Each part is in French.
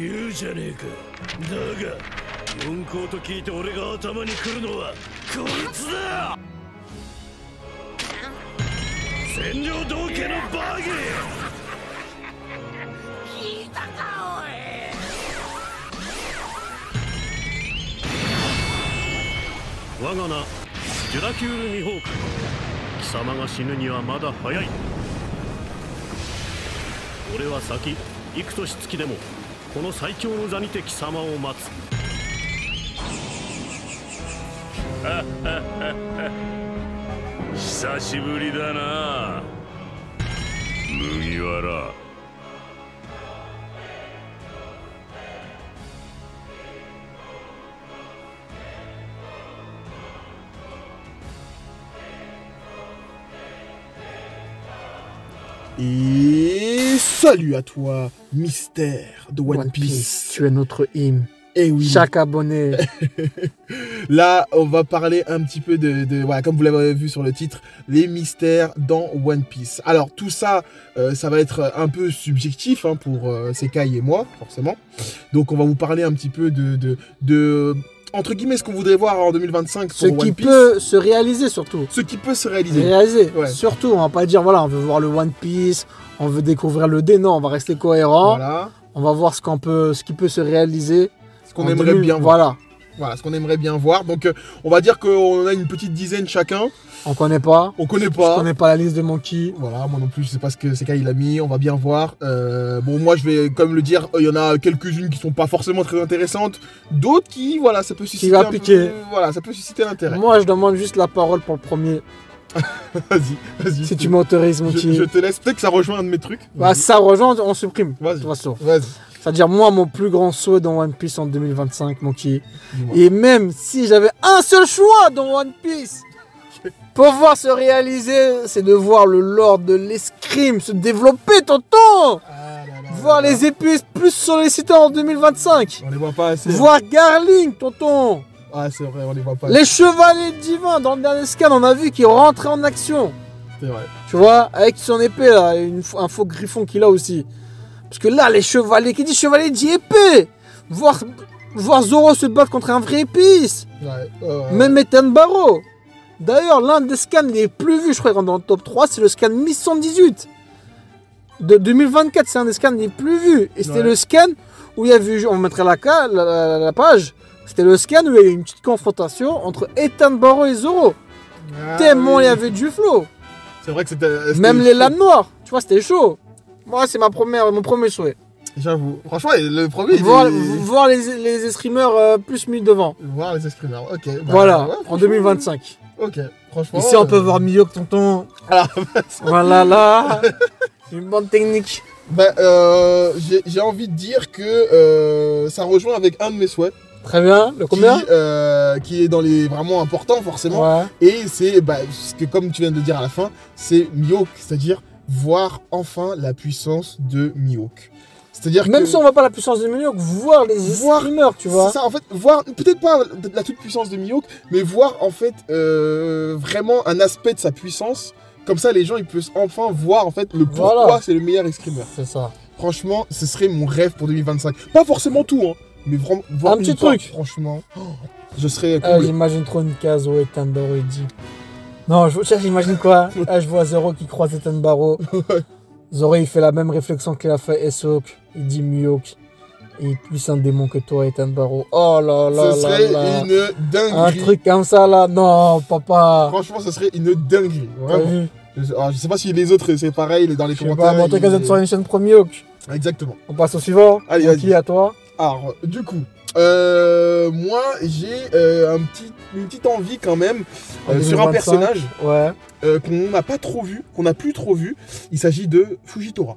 言うじゃねえか。だが四皇と聞いて俺が頭に来るのはこいつだ。占領道家のバギー。聞いたかおい。我が名ジュラキュールミホーク。貴様が死ぬにはまだ早い。俺は先幾年月でもこの最強の座にて貴様を待つ。久しぶりだな麦わら。Et salut à toi, mystère de One Piece. Tu es notre hymne. Et oui. Chaque abonné. Là, on va parler un petit peu voilà, comme vous l'avez vu sur le titre, les mystères dans One Piece. Alors tout ça, ça va être un peu subjectif hein, pour Sekai et moi, forcément. Donc on va vous parler un petit peu de entre guillemets, ce qu'on voudrait voir en 2025 sur One Piece. Ce qui peut se réaliser surtout. Ce qui peut se réaliser. Ouais. Surtout, on va pas dire, voilà, on veut voir le One Piece, on veut découvrir le D, non, on va rester cohérent. Voilà. On va voir ce qui peut se réaliser. Ce qu'on aimerait bien voir. Voilà, ce qu'on aimerait bien voir. Donc, on va dire qu'on a une petite dizaine chacun. On connaît pas. On connaît pas. Je connais pas la liste de Monkey. Voilà, moi non plus, je sais pas ce que Sekai il a mis. On va bien voir. Bon, moi, je vais comme le dire, il y en a quelques-unes qui sont pas forcément très intéressantes. D'autres qui, voilà, ça peut susciter qui va piquer. Voilà, ça peut susciter l'intérêt. Moi, je demande juste la parole pour le premier. Vas-y. Si tu m'autorises, Monkey. Je te laisse. Peut-être que ça rejoint un de mes trucs. Bah, ça rejoint, on supprime. Vas-y. Vas-y. C'est-à-dire, moi, mon plus grand souhait dans One Piece en 2025, Monkey. Et même si j'avais un seul choix dans One Piece pour voir se réaliser, c'est de voir le lore de l'escrime se développer, tonton. Voir les épices plus sollicitées en 2025. On les voit pas assez. Voir Garling, tonton. Ah, c'est vrai, on les voit pas. Les chevaliers divins, dans le dernier scan, on a vu qu'ils rentraient en action. C'est vrai. Tu vois, avec son épée, là, un faux griffon qu'il a aussi. Parce que là, les chevaliers, qui dit chevalier dit épée. Voir Zoro se battre contre un vrai épice. Même Ethan Barrow. D'ailleurs, l'un des scans les plus vus, je crois, dans le top 3, c'est le scan 1118. De 2024, c'est un des scans les plus vus. Et c'était le scan où il y a vu, on mettrait la page. C'était le scan où il y a eu une petite confrontation entre Ethan Barrow et Zoro. Tellement il y avait du flow. C'est vrai que c'était. Même les lames noires, tu vois, c'était chaud. Moi, c'est mon premier souhait. J'avoue. Franchement, le premier. Voir les escrimeurs plus mis devant. Voir les escrimeurs, ok. Bah, voilà, en 2025. Ok, franchement. Ici, on peut voir Mihawk, tonton. Voilà, là. Une bonne technique. Bah, j'ai envie de dire que ça rejoint avec un de mes souhaits. Très bien, le combien qui est dans les vraiment importants, forcément. Ouais. Et c'est, ce que, comme tu viens de dire à la fin, c'est Mihawk, c'est-à-dire voir enfin la puissance de Mihawk. C'est-à-dire même si on voit pas la puissance de Mihawk, voir les escrimeurs, tu vois. C'est ça, en fait, voir, peut-être pas la toute puissance de Mihawk, mais voir en fait vraiment un aspect de sa puissance. Comme ça, les gens ils peuvent enfin voir en fait le pourquoi c'est le meilleur escrimeur. C'est ça. Franchement, ce serait mon rêve pour 2025. Pas forcément tout, hein, mais vraiment voir un petit truc. Franchement, je serais. J'imagine trop une case où Ethan Barrow il dit. Non, j'imagine quoi. Je vois Zoro qui croise Ethan Barrow. Zoro il fait la même réflexion qu'il a fait Esok. Il dit Mihawk. Il est plus un démon que toi, Ethan Barrow. Oh là là. Ce serait une dinguerie. Un truc comme ça là. Non, papa. Franchement, ce serait une dinguerie. Vraiment. Je sais pas si les autres c'est pareil dans les commentaires. En tout cas, vous êtes sur une chaîne pro Mihawk. Exactement. On passe au suivant. Allez, vas-y. À toi. Alors, du coup, moi j'ai une petite envie quand même sur un personnage qu'on n'a pas trop vu, qu'on n'a plus trop vu. Il s'agit de Fujitora.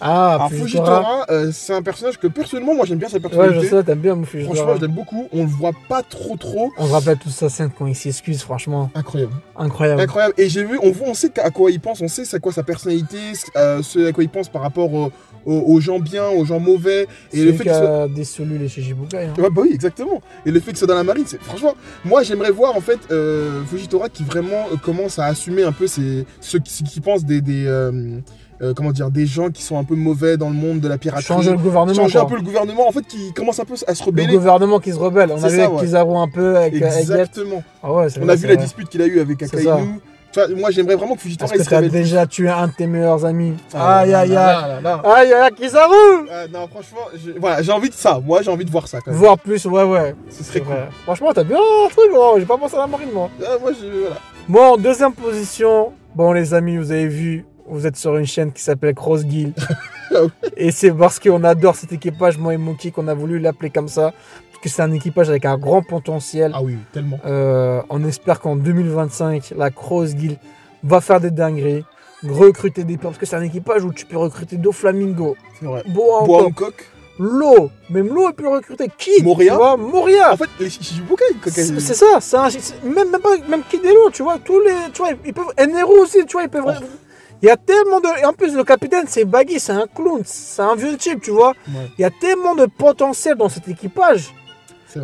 Ah, Fujitora, c'est un personnage que personnellement, moi j'aime bien sa personnalité. Ouais, je sais, t'aimes bien Fujitora. Franchement, je l'aime beaucoup. On le voit pas trop. On se rappelle toute sa scène quand il s'excuse, franchement. Incroyable. Et j'ai vu, on sait à quoi il pense, on sait c'est quoi sa personnalité, ce à quoi il pense par rapport aux gens bien, aux gens mauvais. Et le fait qu'il a des cellules les Shichibukai. Hein. Bah oui, exactement. Et le fait que ce soit dans la marine, c'est franchement, moi j'aimerais voir en fait Fujitora qui vraiment commence à assumer un peu ce qu'il pense comment dire, des gens qui sont un peu mauvais dans le monde de la piraterie. Changer le gouvernement. Changer un peu le gouvernement, en fait, qui commence un peu à se rebeller. Le gouvernement qui se rebelle. On a vu avec Kizaru un peu, avec exactement. Ah ouais, on a vu la dispute qu'il a eue avec Akainu. Moi, j'aimerais vraiment que Fujitora Parce que t'as déjà tué un de tes meilleurs amis. Aïe, aïe, aïe. Aïe, aïe, Kizaru. Non, franchement, voilà, j'ai envie de ça. Moi, j'ai envie de voir ça. Quand même. Voir plus, ouais. Ce serait cool. Franchement, t'as bien un truc, gros. J'ai pas pensé à la marine, moi. Voilà. Moi, en deuxième position, bon, les amis, vous avez vu, vous êtes sur une chaîne qui s'appelle Cross Guild. Et c'est parce qu'on adore cet équipage, moi et Monkey, qu'on a voulu l'appeler comme ça. Que c'est un équipage avec un grand potentiel. Ah oui, tellement. On espère qu'en 2025, la Cross Guild va faire des dingueries, recruter des peurs, parce que c'est un équipage où tu peux recruter Doflamingo, c'est vrai. Boa Hancock, Law, même Law il peut recruter Kid, Moria. Moria. En fait, les Shichibukai, c'est ça, même Kid et Law, tu vois, ils peuvent, Enero aussi, tu vois, ils peuvent. Il y a tellement de. Et en plus, le capitaine, c'est Baggy, c'est un clown, c'est un vieux type, tu vois. Il y a tellement de potentiel dans cet équipage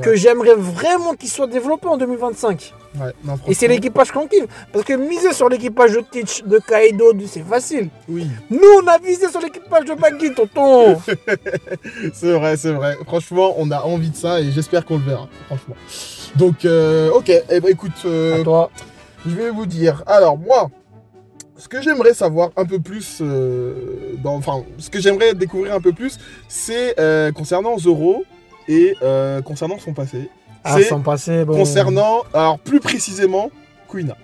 que j'aimerais vraiment qu'il soit développé en 2025. Et c'est l'équipage qu'on kiffe. Parce que miser sur l'équipage de Teach, de Kaido, c'est facile. Oui. Nous, on a visé sur l'équipage de Baggy, tonton. C'est vrai. Franchement, on a envie de ça et j'espère qu'on le verra. Franchement. Donc, ok. Eh ben, écoute, à toi. Je vais vous dire. Alors, moi. Ce que j'aimerais savoir un peu plus, ce que j'aimerais découvrir un peu plus, c'est concernant Zoro et concernant son passé. Son passé, bon. Concernant, alors plus précisément, Kuina.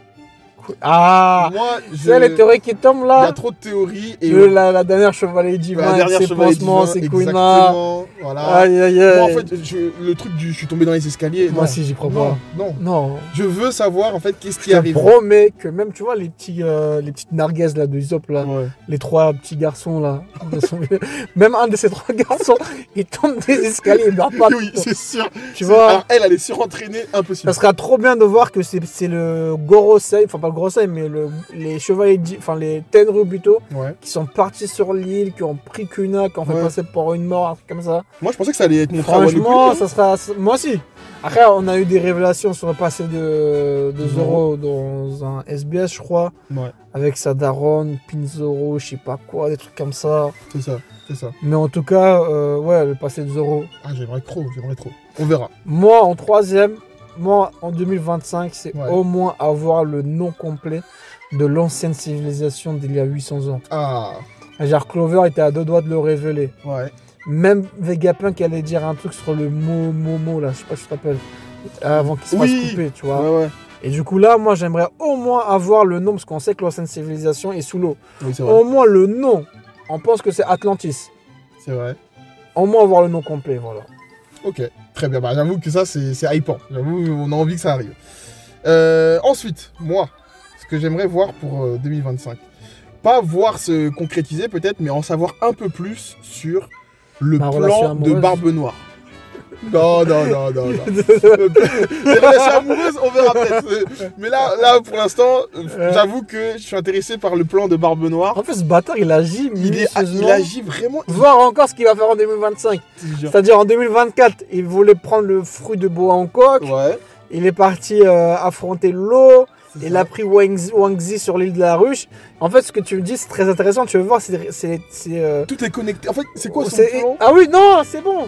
Moi, c'est les théories qui tombent là. Il y a trop de théories. Et la dernière chevalier divin, ses pansements, c'est Kuina. Voilà. Aïe. Moi, en fait, le truc du je suis tombé dans les escaliers. Moi aussi, j'y crois pas. Non. Je veux savoir en fait qu'est-ce qui arrive. Je te promets que même, tu vois, les petites narguez là de Usopp là, les trois petits garçons là, même un de ces trois garçons, il tombe des escaliers, il meurt pas. Oui, c'est sûr. Tu vois. Alors, elle est surentraînée, impossible. Ça sera trop bien de voir que c'est le Gorosei, enfin pas le Gorosei, mais les chevaliers, enfin les Tenryubito, qui sont partis sur l'île, qui ont pris Kuina, qui ont fait passer pour une mort, un truc comme ça. Moi, je pensais que ça allait être montré à Franchement, ça sera. Moi aussi. Après, on a eu des révélations sur le passé de Zoro dans un SBS, je crois. Avec sa daronne, Pinzoro, je sais pas quoi, des trucs comme ça. C'est ça. Mais en tout cas, le passé de Zoro. Ah, j'aimerais trop. On verra. Moi, en troisième, en 2025, c'est au moins avoir le nom complet de l'ancienne civilisation d'il y a 800 ans. Genre, Clover était à 2 doigts de le révéler. Même Vegapunk allait dire un truc sur le Momo là, je sais pas si tu te rappelles, avant qu'il se fasse couper, tu vois. Et du coup là, moi j'aimerais au moins avoir le nom, parce qu'on sait que l'ancienne civilisation est sous l'eau. Au moins le nom, on pense que c'est Atlantis. C'est vrai. Au moins avoir le nom complet, voilà. Ok, très bien. J'avoue que ça c'est hypant. J'avoue, on a envie que ça arrive. Ensuite, moi, ce que j'aimerais voir pour 2025, pas voir se concrétiser peut-être, mais en savoir un peu plus sur le plan de Barbe Noire. Non. Les relations amoureuses, on verra peut-être. Mais là, pour l'instant, j'avoue que je suis intéressé par le plan de Barbe Noire. En fait, ce bâtard, il agit il agit vraiment. Voir encore ce qu'il va faire en 2025. C'est-à-dire en 2024, il voulait prendre le fruit de Boa Hancock. Il est parti affronter l'eau. Il a pris Wangzi sur l'île de la Ruche. En fait, ce que tu me dis, c'est très intéressant. Tu veux voir, tout est connecté. En fait, c'est quoi son plan ? Ah oui, non, c'est bon.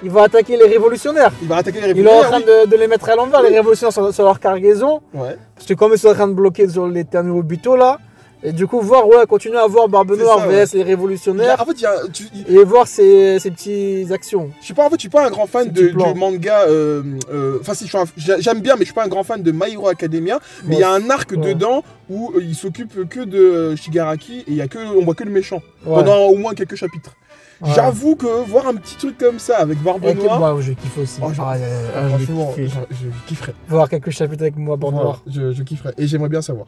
Il va attaquer les révolutionnaires. Il est en train de les mettre à l'envers, les révolutionnaires sur leur cargaison. Parce que comme ils sont en train de bloquer sur les Tenryubito là. Et du coup, continuer à voir Barbe Noire vs les révolutionnaires. En fait, et voir ses petites actions. Je sais pas, en fait, je suis pas un grand fan du manga. Enfin, si, j'aime bien, mais je suis pas un grand fan de My Hero Academia. Mais il y a un arc dedans où il s'occupe que de Shigaraki et on voit que le méchant pendant au moins quelques chapitres. J'avoue que voir un petit truc comme ça avec Barbe Noire. Je kiffe aussi. Franchement, je kifferais. Voir quelques chapitres avec moi, Barbe Noire. Je kifferais. Et j'aimerais bien savoir.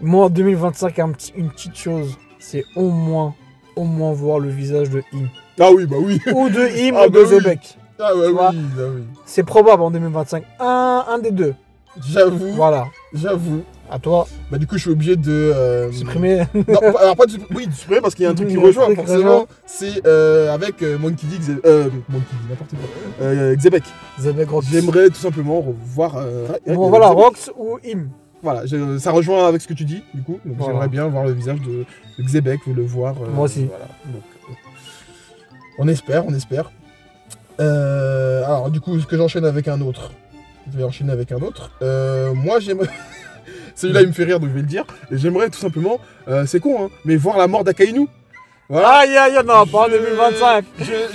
Moi, en 2025, une petite chose, c'est au moins voir le visage de Im. Ah oui, bah oui. Ou de Im ou de Zebek. Ah bah oui, C'est probable en 2025. Un des deux. J'avoue. Voilà. J'avoue. À toi. Bah du coup, je suis obligé de... supprimer. Non, alors pas de supprimer parce qu'il y a un truc qui rejoint forcément. C'est avec Monkey D, n'importe quoi. Xebec. Xebec Rox. J'aimerais tout simplement revoir... voilà, Rox ou Im. voilà, ça rejoint avec ce que tu dis, du coup. Donc Voilà. j'aimerais bien voir le visage de Xebec, le voir. Moi aussi. Voilà. Donc, on espère. Alors, du coup, est-ce que j'enchaîne avec un autre? Je vais enchaîner avec un autre. Moi, j'aimerais. Celui-là, il me fait rire, donc je vais le dire. Et j'aimerais tout simplement, c'est con, hein, mais voir la mort d'Akainu. Voilà. Aïe, aïe, non, pas en 2025.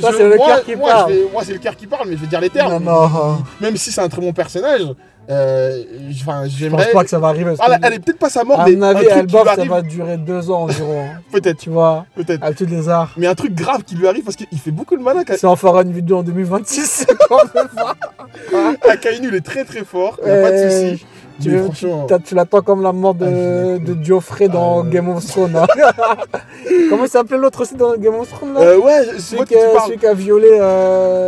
Ça, c'est le cœur qui parle. Moi, c'est le cœur qui parle, mais je vais dire les termes. Non. Même si c'est un très bon personnage, Je j'aimerais. pense pas que ça va arriver. Elle est peut-être pas sa mort, à mais mon un avis, truc elle qui lui ça arrive. va durer 2 ans environ. Peut-être, Tu vois, peut-être. avec tous les arts. Mais un truc grave qui lui arrive parce qu'il fait beaucoup de malin. Si on fera une vidéo en 2026, Akainu, il est très très fort, il n'y a pas de soucis. Tu, Mais franchement, tu l'attends comme la mort de Geoffrey dans Game of Thrones. Hein. Comment il s'appelait l'autre aussi dans Game of Thrones là ouais, c'est moi qui tu parles. Celui qui a violé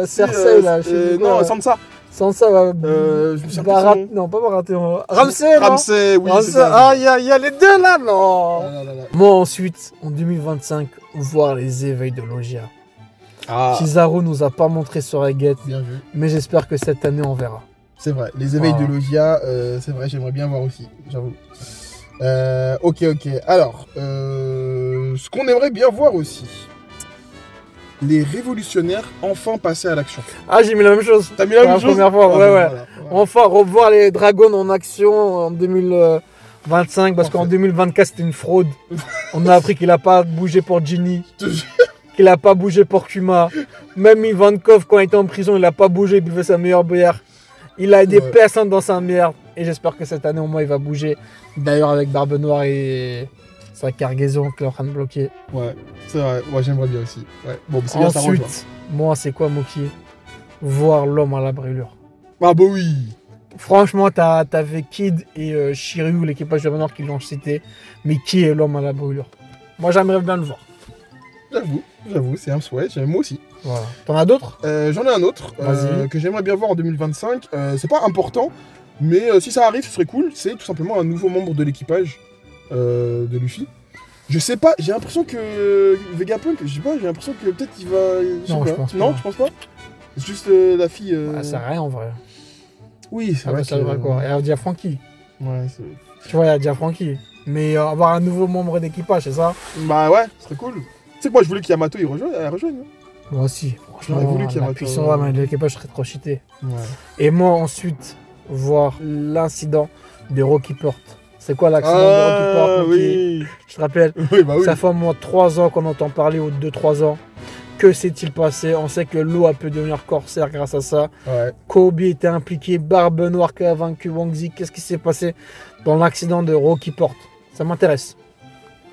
Cersei là. je sais plus Non, quoi. Sansa. Sansa, Je me souviens plus son nom. non, pas Baratheon. Ramsay, non Ramsay, oui, c'est Ramsay. ça. Ah, il y a les deux là, non. Ah, là, là, là. Moi ensuite, en 2025, voir les éveils de Logia. Ah, Kizaru nous a pas montré sur Agate, bien vu. mais j'espère que cette année on verra. C'est vrai, les éveils Ah. de Logia, c'est vrai, j'aimerais bien voir aussi, j'avoue. Ok. Alors, ce qu'on aimerait bien voir aussi, les révolutionnaires enfin passer à l'action. Ah, j'ai mis la même chose. T'as mis la même chose? première fois, Ah, ouais. voilà. Enfin, revoir les dragons en action en 2025, parce qu'en 2024 c'était une fraude. On a appris qu'il a pas bougé pour Ginny, Je te jure. qu'il a pas bougé pour Kuma. Même Ivankov, quand il était en prison, il a pas bougé, il buvait sa meilleure bière. Il a aidé Ouais. personne dans sa merde. Et j'espère que cette année, au moins, il va bouger. D'ailleurs, avec Barbe Noire et sa cargaison qu'il est en train de bloquer. Ouais, c'est vrai, moi j'aimerais bien aussi. Ouais. Bon, c'est bien, ça rejoint. Ensuite, moi, c'est quoi, Moki? Voir l'homme à la brûlure. Ah bah oui. Franchement, t'avais Kid et Shiryu, l'équipage de Manor, qui l'ont cité. Mais qui est l'homme à la brûlure? Moi, j'aimerais bien le voir. J'avoue, c'est un souhait, moi aussi. Voilà. T'en as d'autres? J'en ai un autre Vas-y. que j'aimerais bien voir en 2025. C'est pas important, mais si ça arrive, ce serait cool. C'est tout simplement un nouveau membre de l'équipage de Luffy. Je sais pas, j'ai l'impression que Vegapunk, je sais pas, j'ai l'impression que peut-être il va. Non, sais je pense pas. Non, je pense pas. C'est juste la fille. Ça sert à rien en vrai. Oui, c'est Ah, vrai. bah, ça devrait quoi. Et il y a Frankie. Ouais, c'est. Tu vois, il y a déjà Frankie. Mais avoir un nouveau membre d'équipage, c'est ça? Bah ouais, ce serait cool. Tu sais que moi je voulais qu'Yamato il rejoigne. Hein. Moi aussi. J'aurais voulu qu'il y ait la un puissance, retour. mais l'équipage serait trop cheaté. Ouais. Et moi, ensuite, voir l'incident de Rocky Port. C'est quoi l'accident de Rocky Port, Ah Moki? oui. Je te rappelle, Oui, bah oui. ça fait au moins 3 ans qu'on entend parler, ou 2-3 ans. Que s'est-il passé? On sait que l'eau a pu devenir corsaire grâce à ça. Ouais. Kobe était impliqué, Barbe Noire qui a vaincu Wang Zi. Qu'est-ce qui s'est passé dans l'accident de Rocky Port? Ça m'intéresse.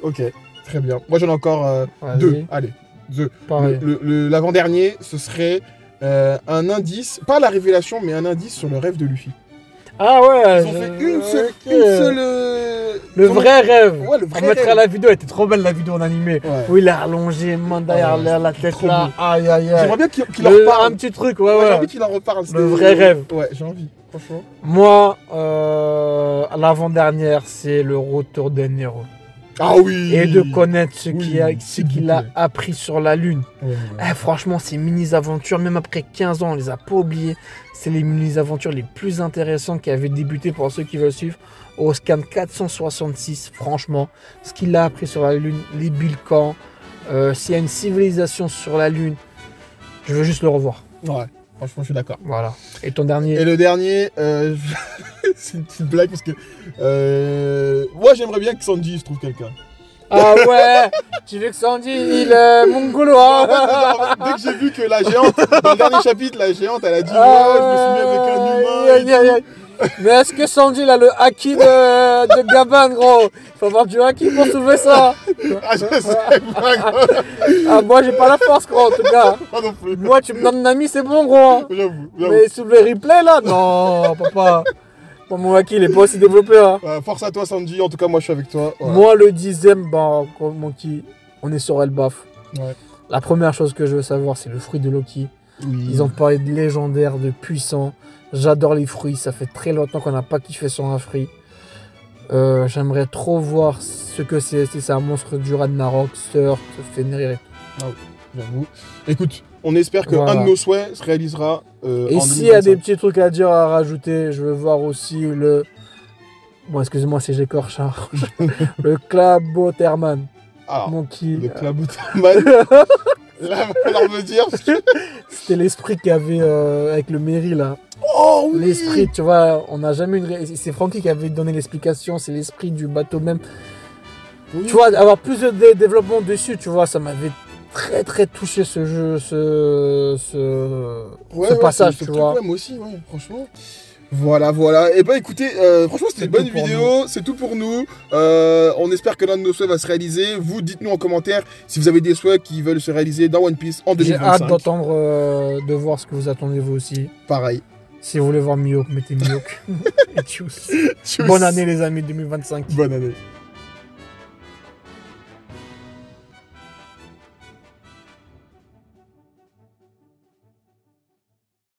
Ok, très bien. Moi j'en ai encore Vas-y. 2. Allez, 2. Pareil. L'avant-dernier, ce serait un indice, pas la révélation, mais un indice sur le rêve de Luffy. Ah ouais. Ils ont fait une seule. ok. Une seule Le vrai rêve. Ouais, le vrai On mettra rêve. la vidéo, elle était trop belle la vidéo en animé. Ouais. Où il est allongé, main derrière Ouais, la tête trop là. beau. Aïe aïe aïe. J'aimerais bien qu'il en Un reparle. petit truc, ouais, Ouais, j'ai ouais. envie qu'il en reparle. Le vrai rêve. Ouais, j'ai envie, franchement. Moi, l'avant-dernière, c'est le retour de Nero. Ah oui. Et de connaître ce Oui, qu'il s'il vous a plaît. appris sur la Lune. Ouais, ouais. Eh, franchement, ces mini-aventures, même après 15 ans, on les a pas oubliées. C'est les mini-aventures les plus intéressantes qui avaient débuté pour ceux qui veulent suivre. Au scan 466, franchement, ce qu'il a appris sur la Lune, les Bilkans, s'il y a une civilisation sur la Lune, je veux juste le revoir. Ouais, franchement, je suis d'accord. Voilà. Et ton dernier? Et le dernier, c'est une petite blague parce que moi j'aimerais bien que Sanji se trouve quelqu'un. Ah ouais. Tu veux que Sandy, il est mongolo, hein? Dès que j'ai vu que la géante, dans le dernier chapitre, la géante elle a dit ouais, je me suis mis avec un humain. Aïe, aïe, aïe. Mais est-ce que Sandy il a le haki de Gaban, gros? Il faut avoir du haki pour soulever ça. Ah, je sais pas, gros. Ah, moi j'ai pas la force, gros, en tout cas. Pas non plus. Moi, tu me donnes un ami, c'est bon, gros. Hein. J'avoue. Mais soulever replay là? Non, papa. Bon, mon haki il est pas aussi développé, hein. Force à toi Sanji, en tout cas moi je suis avec toi. Ouais. Moi, le 10ème, bah, mon qui, on est sur Elbaf. Ouais. La première chose que je veux savoir, c'est le fruit de Loki. Oui. Ils ont parlé de légendaire, de puissant. J'adore les fruits. Ça fait très longtemps qu'on n'a pas kiffé sur un fruit. J'aimerais trop voir ce que c'est. Si c'est un monstre du Ragnarok, Surf, Fenrir. J'avoue. Écoute, on espère qu'un Voilà. de nos souhaits se réalisera Et en s'il y a 2025. des petits trucs à dire, à rajouter, je veux voir aussi Bon, excusez-moi si j'écorche. Hein. Le Klaboterman. Alors, Monkey. le Klaboterman. Là, va falloir me dire. Parce que... C'était l'esprit qu'il y avait avec le Mairie, là. Oh oui. L'esprit, tu vois, on n'a jamais une... C'est Francky qui avait donné l'explication, c'est l'esprit du bateau même. Oui. Tu vois, avoir plus de développement dessus, tu vois, ça m'avait très touché ce jeu, ce passage, tu vois. Ouais, moi aussi, ouais, franchement. Voilà. Et ben écoutez, franchement c'était une bonne vidéo, c'est tout pour nous. On espère que l'un de nos souhaits va se réaliser. Vous dites-nous en commentaire si vous avez des souhaits qui veulent se réaliser dans One Piece en 2025. J'ai hâte d'entendre, de voir ce que vous attendez vous aussi. Pareil. Si vous voulez voir Mihawk, mettez Mihawk. Et tchuss. Bonne année les amis 2025. Bonne année.